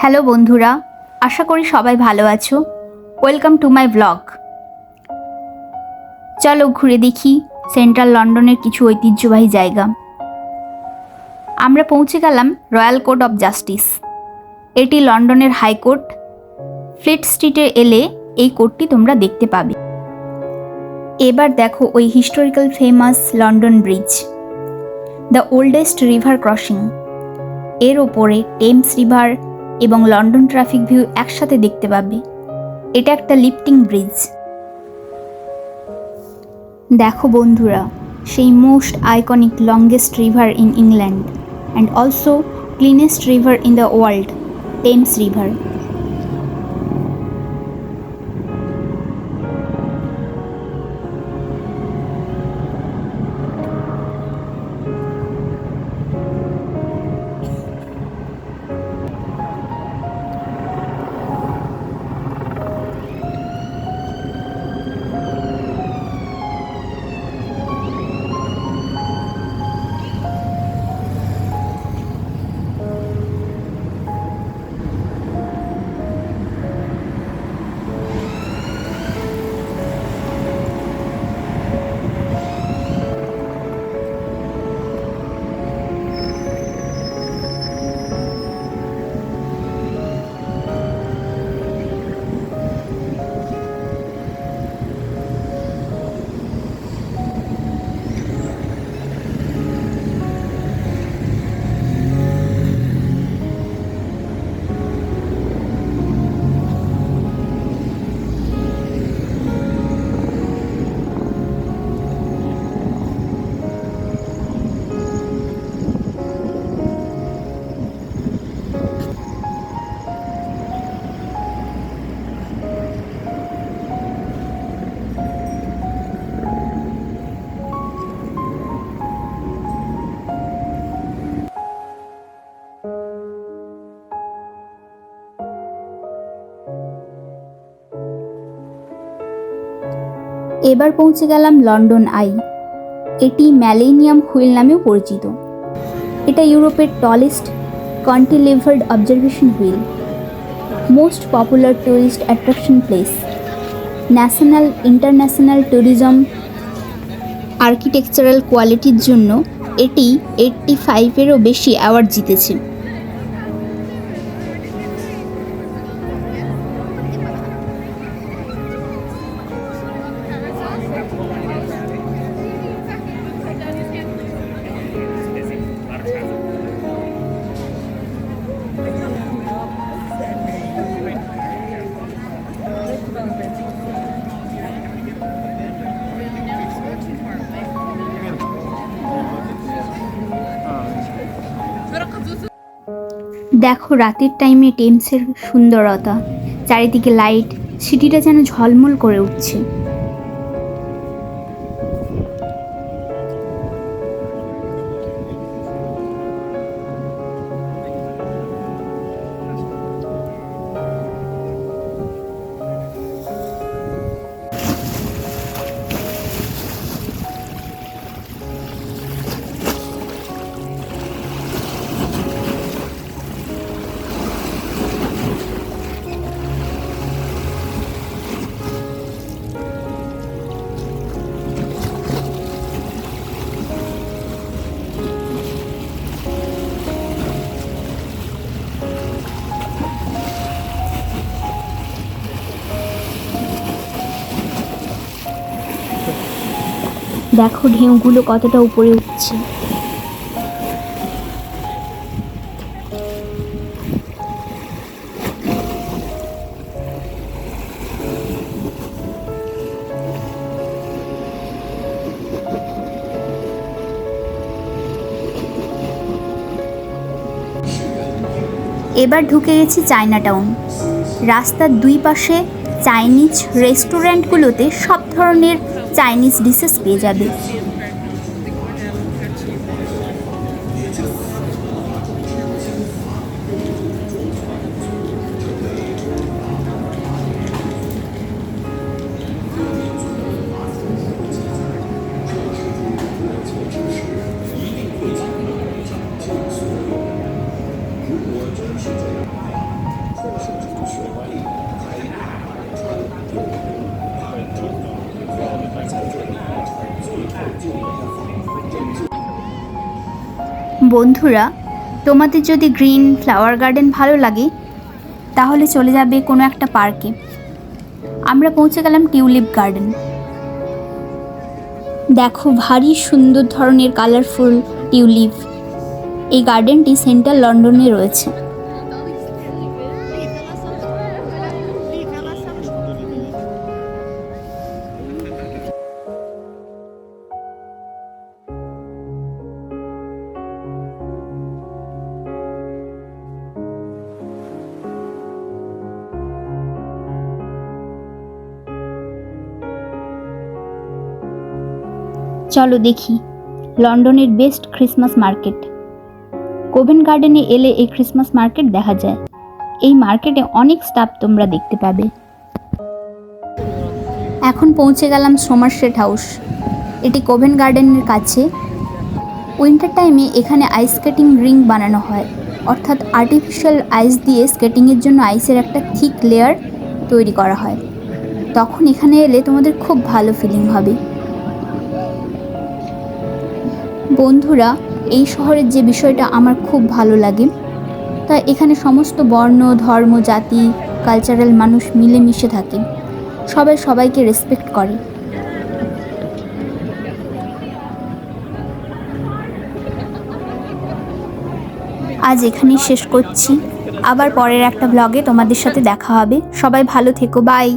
Hello বন্ধুরা, আশা করি সবাই ভালো আছো। Welcome to my blog. চলো ঘুরে দেখি সেন্ট্রাল লন্ডনের কিছু ঐতিহ্যবাহী জায়গা। আমরা পৌঁছে গেলাম রয়্যাল কোর্ট অফ জাস্টিস। এটি লন্ডনের হাইকোর্ট। ফ্লিট স্ট্রিটে এলে এই কোর্টটি তোমরা দেখতে পাবে। এবার দেখো ওই historical famous London bridge, the oldest river crossing. এর ওপরে টেমস রিভার এবং লন্ডন ট্রাফিক ভিউ একসাথে দেখতে পাবে। এটা একটা লিফটিং ব্রিজ। দেখো বন্ধুরা, সেই most iconic longest river in England and also cleanest river in the world, Thames river. এবার পৌঁছে গেলাম লন্ডন আই। এটি ম্যালেনিয়াম হুইল নামেও পরিচিত। এটা ইউরোপের tallest cantilevered observation wheel, most popular tourist attraction place, national international tourism architectural কোয়ালিটির জন্য এটি 85-এরও বেশি অ্যাওয়ার্ড জিতেছে। দেখো রাতের টাইমে টেমসের সুন্দরতা, চারিদিকে লাইট, সিটিটা যেন ঝলমল করে উঠছে। দেখো ঢেউগুলো কতটা উপরে উঠছে। এবার ঢুকে গেছি চায়না টাউন। রাস্তার দুই পাশে চাইনিজ রেস্টুরেন্টগুলোতে সব ধরনের চাইনিজ ডিশেস পেয়ে যাবে। বন্ধুরা, তোমাদের যদি গ্রিন ফ্লাওয়ার গার্ডেন ভালো লাগে তাহলে চলে যাবে কোনো একটা পার্কে। আমরা পৌঁছে গেলাম টিউলিপ গার্ডেন। দেখো, ভারী সুন্দর ধরনের কালারফুল টিউলিপ। এই গার্ডেনটি সেন্ট্রাল লন্ডনে রয়েছে। চলো দেখি লন্ডনের বেস্ট ক্রিসমাস মার্কেট। কোভেন্ট গার্ডেনে এলে এই ক্রিসমাস মার্কেট দেখা যায়। এই মার্কেটে অনেক স্টাফ তোমরা দেখতে পাবে। এখন পৌঁছে গেলাম সোমারসেট হাউস। এটি কোভেন্ট গার্ডেনের কাছে। উইন্টার টাইমে এখানে আইস স্কেটিং রিং বানানো হয়, অর্থাৎ আর্টিফিশিয়াল আইস দিয়ে স্কেটিংয়ের জন্য আইসের একটা থিক লেয়ার তৈরি করা হয়। তখন এখানে এলে তোমাদের খুব ভালো ফিলিং হবে। বন্ধুরা, এই শহরের যে বিষয়টা আমার খুব ভালো লাগে, তা এখানে সমস্ত বর্ণ, ধর্ম, জাতি, কালচারাল মানুষ মিলেমিশে থাকে। সবাই সবাইকে রেসপেক্ট করে। আজ এখানেই শেষ করছি। আবার পরের একটা ব্লগে তোমাদের সাথে দেখা হবে। সবাই ভালো থেকো। বাই।